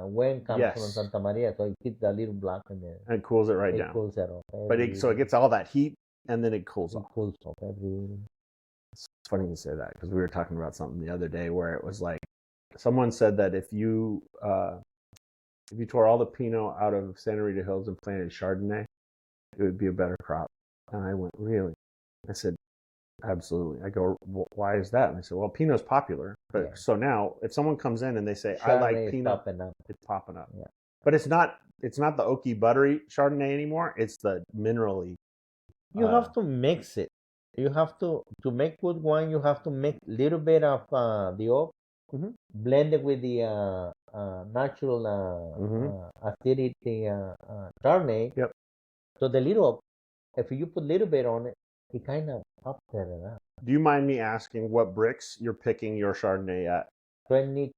S2: wind comes from Santa Maria, so it keeps a little block in there.
S1: And it cools it down.
S2: It cools it off.
S1: But so it gets all that heat, and then it cools off.
S2: It cools off every.
S1: It's funny you say that, because we were talking about something the other day where it was like someone said that if you tore all the Pinot out of Santa Rita Hills and planted Chardonnay, it would be a better crop. And I went, really? I said, absolutely. I go, well, why is that? And they said, well, Pinot's popular. But so now, if someone comes in and they say, Chardonnay, I like Pinot, it's popping up. Yeah. But it's not the oaky, buttery Chardonnay anymore. It's the minerally.
S2: You have to mix it. You have to make good wine. You have to mix a little bit of the oak, blend it with the natural acidity Chardonnay.
S1: Yep.
S2: So the little, if you put a little bit on it, it kind of ups it up.
S1: Do you mind me asking what bricks you're picking your Chardonnay at?
S2: 22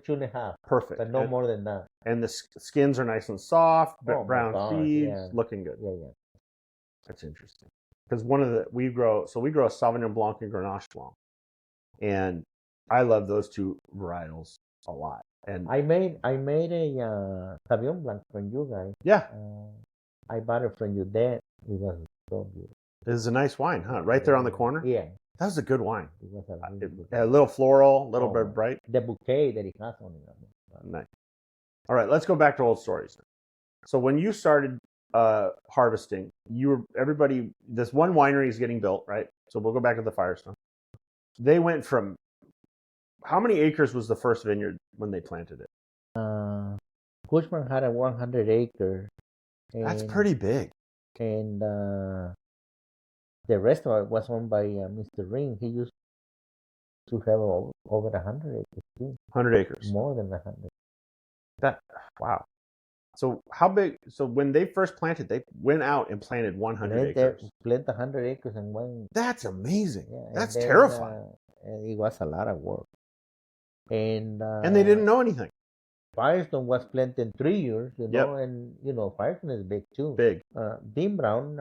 S2: and a half.
S1: Perfect.
S2: But no more than that.
S1: And the skins are nice and soft, brown seeds, looking good.
S2: Yeah.
S1: That's interesting. Because we grow a Sauvignon Blanc and Grenache Blanc. And I love those two varietals a lot. And
S2: I made a Sauvignon Blanc from you guys.
S1: Yeah.
S2: I bought it from you then. It was so beautiful.
S1: This is a nice wine, huh? Right there on the corner?
S2: Yeah.
S1: That was a good wine.
S2: It was really good.
S1: A little floral, a little bit bright.
S2: The bouquet that it has on it.
S1: Nice. All right, let's go back to old stories. So when you started harvesting, this one winery is getting built, right? So we'll go back to the Firestone. They went from, how many acres was the first vineyard when they planted it?
S2: Cushman had a 100 acre.
S1: That's pretty big.
S2: And the rest of it was owned by Mr. Ring. He used to have over 100 acres too.
S1: 100 acres.
S2: More than 100.
S1: Wow. So how big? So when they first planted, they went out and planted 100 acres.
S2: Planted 100 acres and one.
S1: That's amazing.
S2: Yeah,
S1: that's terrifying.
S2: It was a lot of work. And
S1: they didn't know anything.
S2: Firestone was planted in 3 years, and Firestone is big too.
S1: Big.
S2: Dean Brown,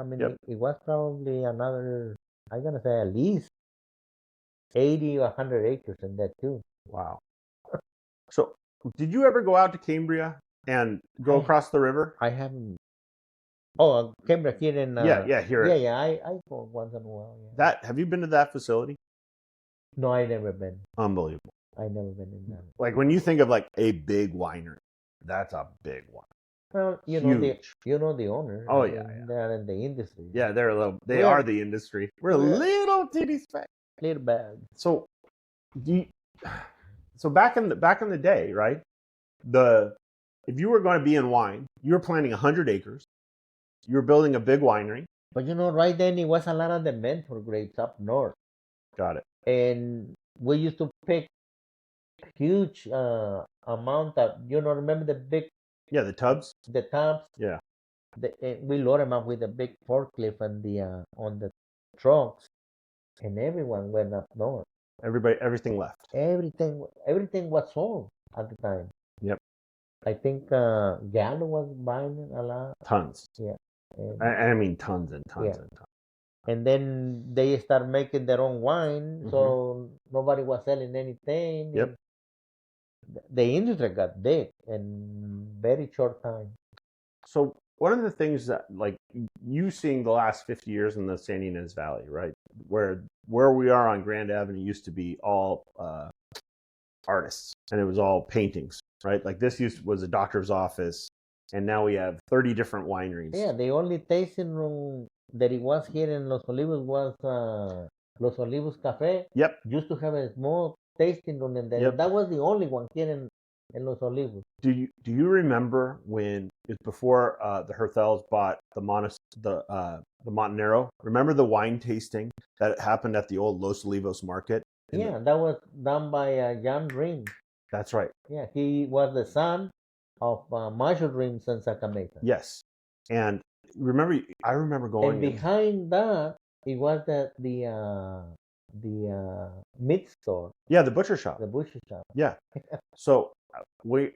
S2: it was probably another, I'm gonna say at least 80 or 100 acres in that too.
S1: Wow. So, did you ever go out to Cambria and go across the river?
S2: I haven't. Oh, Cambria here in.
S1: Here.
S2: Yeah. I go once in a while. Yeah.
S1: Have you been to that facility?
S2: No, I never been.
S1: Unbelievable.
S2: I never been in that.
S1: Like when you think of like a big winery, that's a big one.
S2: Well,
S1: Huge.
S2: the owner.
S1: Oh,
S2: I
S1: yeah,
S2: mean,
S1: yeah.
S2: they are in the industry.
S1: Yeah, they
S2: We're
S1: are the industry. We're a
S2: we're
S1: little teeny speck.
S2: little bad.
S1: So, do you, so back in the day, right? If you were going to be in wine, you were planting 100 acres. You were building a big winery.
S2: But right then it was a lot of demand for grapes up north,
S1: Got it.
S2: and we used to pick huge amount of remember the big
S1: Yeah, the tubs.
S2: the tops.
S1: Yeah.
S2: We load them up with a big forklift on the trucks, and everyone went up north.
S1: Everything left.
S2: Everything was sold at the time.
S1: Yep.
S2: I think Gallo was buying it a lot.
S1: Tons.
S2: Yeah. And,
S1: I mean tons and tons
S2: yeah.
S1: and tons.
S2: And then they start making their own wine, so nobody was selling anything.
S1: Yep.
S2: The industry got big in very short time.
S1: So one of the things that, like, you seeing the last 50 years in the Santa Ynez Valley, right, where we are on Grand Avenue used to be all artists, and it was all paintings, right? Like this was a doctor's office, and now we have 30 different wineries.
S2: Yeah, the only tasting room that it was here in Los Olivos was Los Olivos Cafe.
S1: Yep.
S2: Used to have a small tasting room, and that was the only one here in Los Olivos.
S1: Do you remember when it was before the Herthels bought the Montanero? Remember the wine tasting that happened at the old Los Olivos market?
S2: Yeah, that was done by John Dream.
S1: That's right.
S2: Yeah, he was the son of Marshall Dreams and Sacramento.
S1: Yes, and I remember going.
S2: And behind that, it was the meat store.
S1: Yeah, the butcher shop.
S2: The butcher shop.
S1: Yeah. So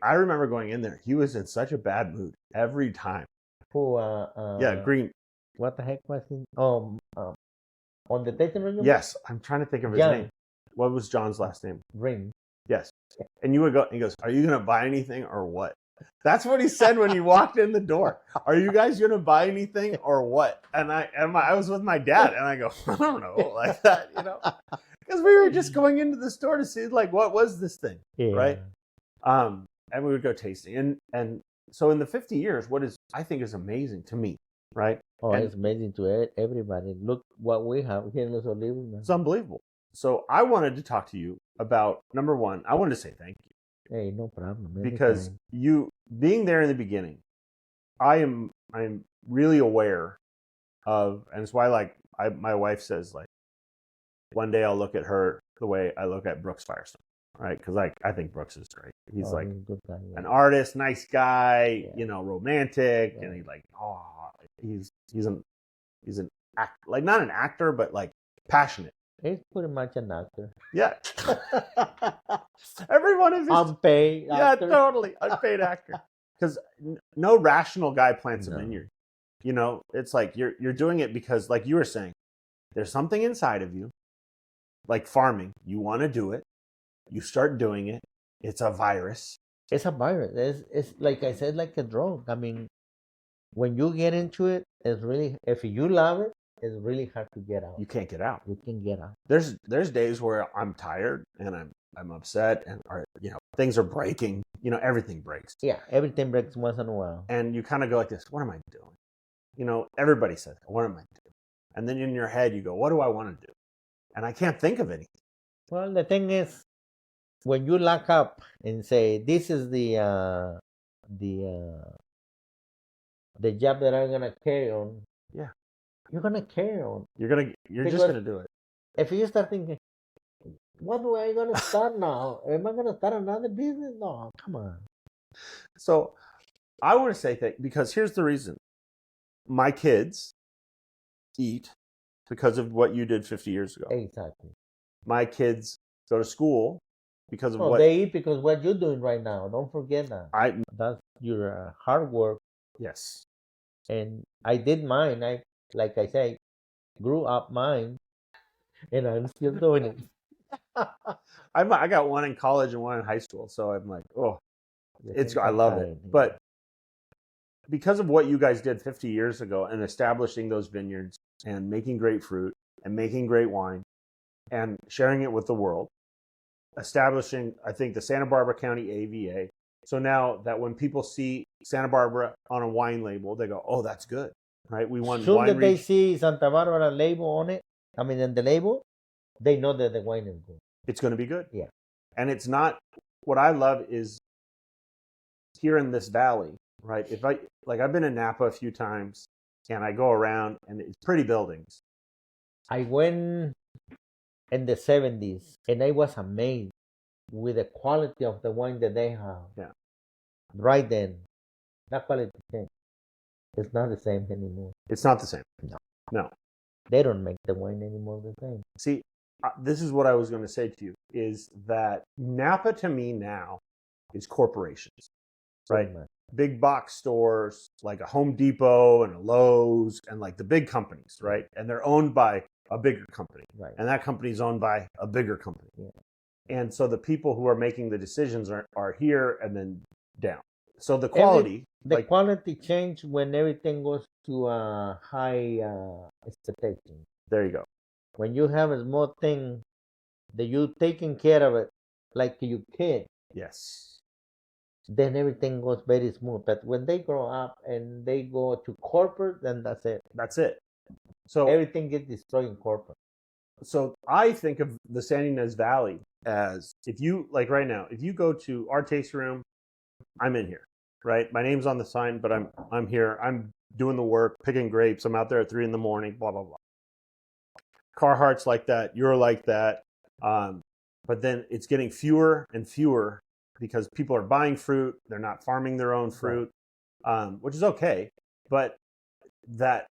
S1: I remember going in there. He was in such a bad mood every time.
S2: Who?
S1: Yeah, Green.
S2: What the heck was he? On the tasting room?
S1: Yes, I'm trying to think of his name. What was John's last name?
S2: Dream.
S1: Yes. And you would go. He goes, "Are you going to buy anything or what?" That's what he said when he walked in the door. Are you guys going to buy anything or what? And I was with my dad, and I go, I don't know, like that, because we were just going into the store to see, like, what was this thing, right? And we would go tasting, and so in the 50 years, I think is amazing to me, right?
S2: Oh, it's amazing to everybody. Look what we have here in Los Olivos.
S1: It's unbelievable. So I wanted to talk to you about, number one, I wanted to say thank you.
S2: Hey, no problem.
S1: Because you being there in the beginning, I'm really aware of, and it's why, like, my wife says, like, one day I'll look at her the way I look at Brooks Firestone, right? Because I think Brooks is great. He's like
S2: he's a good guy,
S1: an artist, nice guy, romantic, and he's an act, like, not an actor, but like passionate.
S2: He's pretty much an actor.
S1: Yeah. Everyone is
S2: unpaid actor.
S1: Yeah, totally. Unpaid actor. Because no rational guy plants a vineyard. It's like you're doing it because, like you were saying, there's something inside of you, like farming. You want to do it. You start doing it. It's a virus.
S2: It's a virus. It's like I said, like a drug. I mean, when you get into it, it's really, if you love it, it's really hard to get out.
S1: You can't get out.
S2: You can get out.
S1: There's days where I'm tired and I'm upset and things are breaking. Everything breaks.
S2: Yeah, everything breaks once in a while.
S1: And you kind of go like this, what am I doing? Everybody says, what am I doing? And then in your head you go, what do I want to do? And I can't think of anything.
S2: Well, the thing is, when you lock up and say, this is the job that I'm gonna carry on.
S1: Yeah.
S2: You're gonna carry on.
S1: You're just gonna do it.
S2: If you start thinking, what am I gonna start now? Am I gonna start another business? No, come on.
S1: So I want to say that because here's the reason. My kids eat because of what you did 50 years ago.
S2: Exactly.
S1: My kids go to school because of what
S2: they eat because what you're doing right now. Don't forget that. That's your hard work.
S1: Yes.
S2: And I did mine. Like I say, grew up mine, and I'm still doing it.
S1: I got one in college and one in high school, so I'm like, I love it. But because of what you guys did 50 years ago and establishing those vineyards and making great fruit and making great wine and sharing it with the world, establishing, I think, the Santa Barbara County AVA, So now that when people see Santa Barbara on a wine label, they go, "Oh, that's good." Right? We won
S2: Soon
S1: wine
S2: that they
S1: region.
S2: see Santa Barbara label on it, I mean, in the label, they know that the wine is good.
S1: It's going to be good.
S2: Yeah.
S1: And it's not, what I love is here in this valley, right? I've been in Napa a few times and I go around and it's pretty buildings.
S2: I went in the 70s and I was amazed with the quality of the wine that they have.
S1: Yeah.
S2: Right then, that quality changed. It's not the same anymore.
S1: It's not the same. No.
S2: They don't make the wine anymore the same.
S1: See, this is what I was going to say to you, is that Napa to me now is corporations, right? Big box stores like a Home Depot and a Lowe's and like the big companies, right? And they're owned by a bigger company.
S2: Right.
S1: And that company is owned by a bigger company.
S2: Yeah.
S1: And so the people who are making the decisions are here and then down. So the quality...
S2: The quality change when everything goes to a high expectation.
S1: There you go.
S2: When you have a small thing that you taking care of it like your kid,
S1: yes,
S2: then everything goes very smooth. But when they grow up and they go to corporate, then that's it.
S1: That's it. So
S2: everything gets destroyed in corporate.
S1: So I think of the Santa Ynez Valley as, if you, like right now, if you go to our tasting room, I'm in here. Right, my name's on the sign, but I'm here. I'm doing the work, picking grapes. I'm out there at 3 a.m. Blah blah blah. Carhartt's like that. You're like that. But then it's getting fewer and fewer because people are buying fruit. They're not farming their own fruit, which is okay. But that,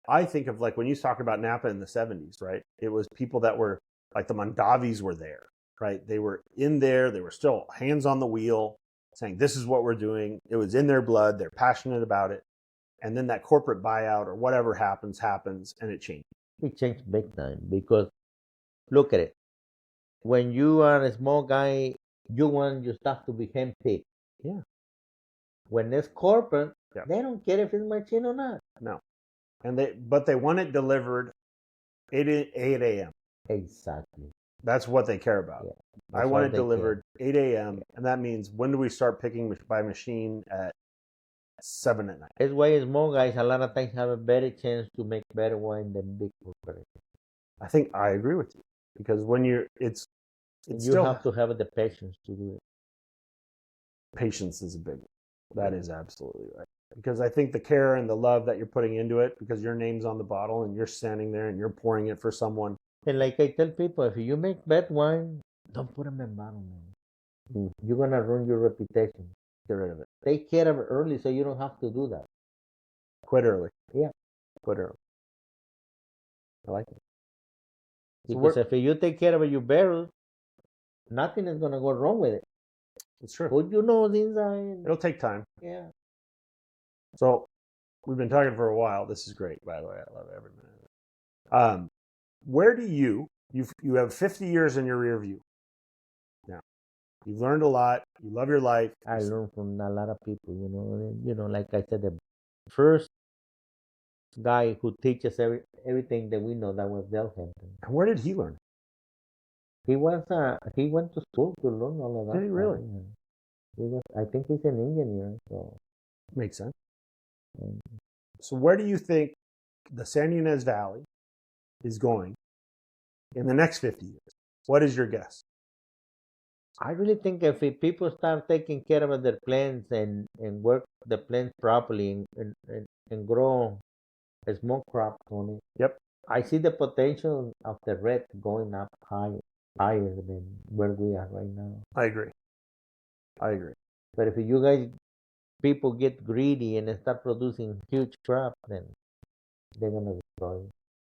S1: I think of like when you talk about Napa in the 70s, right? It was people that were like the Mondavis were there, right? They were in there. They were still hands on the wheel, saying, this is what we're doing. It was in their blood. They're passionate about it. And then that corporate buyout or whatever happens, and it changes.
S2: It changed big time because look at it. When you are a small guy, you want your stuff to be handpicked.
S1: Yeah.
S2: When it's corporate, they don't care if it's machine or not.
S1: No. But they want it delivered 8 a.m.
S2: Exactly.
S1: That's what they care about. Yeah. I want it delivered 8 a.m. And that means, when do we start picking by machine? At 7 at night.
S2: That's why small guys a lot of times have a better chance to make better wine than big corporations.
S1: I think I agree with you, because when you
S2: have to have the patience to do it.
S1: Patience is a big one. That is absolutely right. Because I think the care and the love that you're putting into it, because your name's on the bottle and you're standing there and you're pouring it for someone.
S2: And like I tell people, if you make bad wine, don't put them in bottle, man. You're going to ruin your reputation.
S1: Get rid of it.
S2: Take care of it early so you don't have to do that.
S1: Quit early.
S2: Yeah.
S1: Quit early. I like it.
S2: Because if you take care of your barrels, nothing is going to go wrong with it.
S1: It's true.
S2: Put your nose inside.
S1: It'll take time.
S2: Yeah.
S1: So we've been talking for a while. This is great, by the way. I love every minute of it. Where do you have 50 years in your rear view now? You've learned a lot. You love your life.
S2: I learned from a lot of people, like I said, the first guy who teaches everything that we know, that was Del Hampton.
S1: And where did he learn?
S2: He went to school to learn all of that.
S1: Did he really?
S2: I think he's an engineer. So
S1: makes sense. So where do you think the Santa Ynez Valley is going in the next 50 years? What is your guess?
S2: I really think if people start taking care of their plants and work the plants properly and grow a small crop on it.
S1: Yep.
S2: I see the potential of the red going up higher than where we are right now.
S1: I agree.
S2: But if you guys, people get greedy and start producing huge crop, then they're going to destroy it.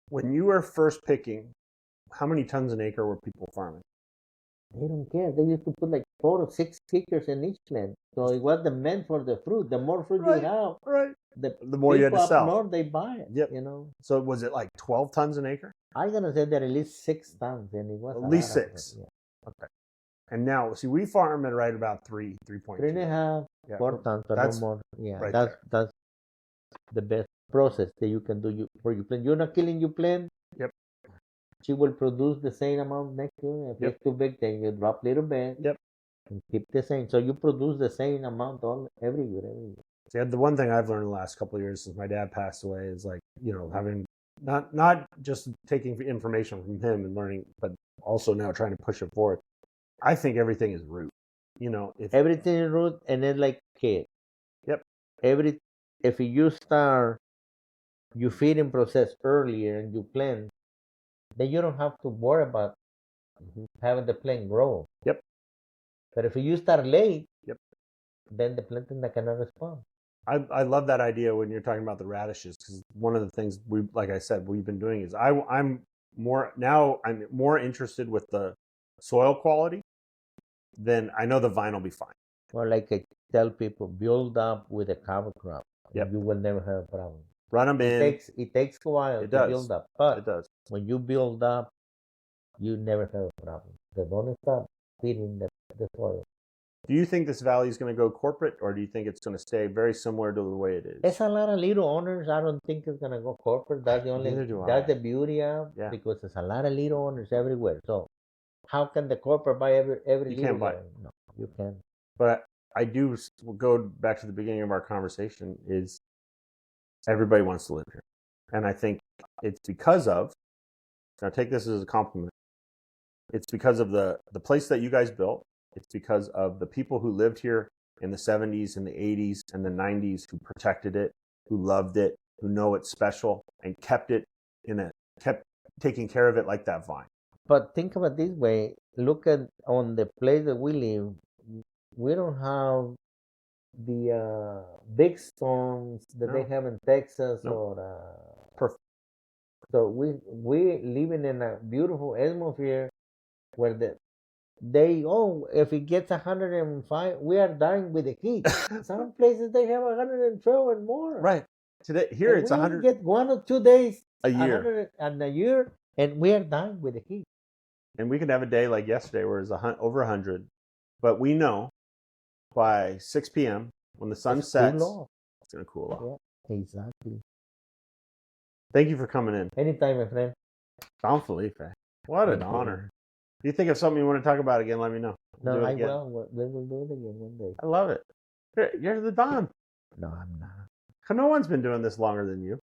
S1: When you were first picking, how many tons an acre were people farming?
S2: They don't care. They used to put like 4 or 6 pickers in each plant. So it wasn't meant for the fruit. The more fruit you have,
S1: the more you had to sell.
S2: Up north, they buy it.
S1: Yep. So was it like 12 tons an acre?
S2: I'm gonna say that at least 6 tons, and it was
S1: at least 6. Yeah. Okay. And now, see, we farm at right about 3.2.
S2: 3.5, 4 tons, but no more. Yeah,
S1: right
S2: that's the best process that you can do for your plant. You're not killing your plant.
S1: Yep.
S2: She will produce the same amount next year. If it's too big, then you drop a little bit.
S1: Yep.
S2: and keep the same. So you produce the same amount every year, every year.
S1: See, the one thing I've learned in the last couple of years since my dad passed away is like, having not just taking information from him and learning, but also now trying to push it forward. I think everything is root. If
S2: everything is root, and then like kid.
S1: Yep.
S2: If you start, you feed and process earlier and you plant, then you don't have to worry about having the plant grow.
S1: Yep.
S2: But if you start late,
S1: yep,
S2: then the plant cannot respond.
S1: I love that idea when you're talking about the radishes, because one of the things like I said, we've been doing is I'm more interested with the soil quality than I know the vine will be fine.
S2: Well, like I tell people, build up with a cover crop.
S1: Yep.
S2: You will never have a problem.
S1: Run them in.
S2: It takes a while to build up, but
S1: it does.
S2: When you build up, you never have a problem. They don't stop feeding the soil.
S1: Do you think this valley is going to go corporate, or do you think it's going to stay very similar to the way it is?
S2: It's a lot of little owners. I don't think it's going to go corporate. That's the beauty of, because there's a lot of little owners everywhere. So how can the corporate buy every
S1: you can't buy it.
S2: No, you can't.
S1: But I do go back to the beginning of our conversation, is everybody wants to live here. And I think it's because of, now take this as a compliment, it's because of the place that you guys built. It's because of the people who lived here in the 70s and the 80s and the 90s who protected it, who loved it, who know it's special, and kept taking care of it like that vine.
S2: But think about it this way. Look at on the place that we live. We don't have the big storms that they have in Texas
S1: Perfect.
S2: So we living in a beautiful atmosphere where if it gets 105, we are dying with the heat. Some places they have 112 and more.
S1: Right. Today here it's 100.
S2: Get 1 or 2 days
S1: a year,
S2: and we are dying with the heat.
S1: And we could have a day like yesterday where it's over 100, but we know by 6 p.m. when the sun sets, it's going to cool off.
S2: Yeah, exactly.
S1: Thank you for coming in.
S2: Anytime, my friend.
S1: Don Felipe. What an honor. If you think of something you want to talk about again, let me know.
S2: No, I will. We will do it again one day.
S1: I love it. You're the Don.
S2: No, I'm not.
S1: No one's been doing this longer than you.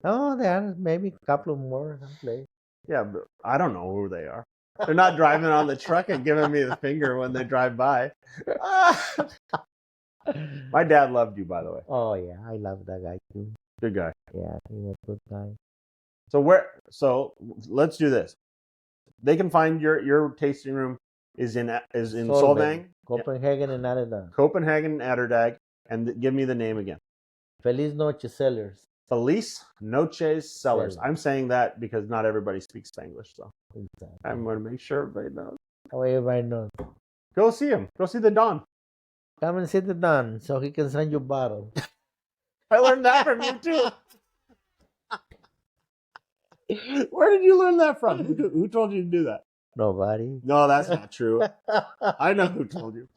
S2: Oh, there are maybe a couple more someplace.
S1: Yeah, but I don't know who they are. They're not driving on the truck and giving me the finger when they drive by. My dad loved you, by the way.
S2: Oh, yeah. I love that guy, too.
S1: Good guy.
S2: Yeah, he was a good guy.
S1: So let's do this. They can find your tasting room is in Solvang,
S2: Copenhagen, and Atterdag.
S1: Copenhagen, Atterdag, and give me the name again.
S2: Feliz Noche Cellars.
S1: Feliz Noches Cellars. I'm saying that because not everybody speaks Spanglish, so
S2: exactly.
S1: I'm going to make sure everybody knows.
S2: How everybody knows.
S1: Go see him. Go see the Don.
S2: Come and see the Don so he can send you a bottle.
S1: I learned that from you too. Where did you learn that from? Who told you to do that?
S2: Nobody.
S1: No, that's not true. I know who told you.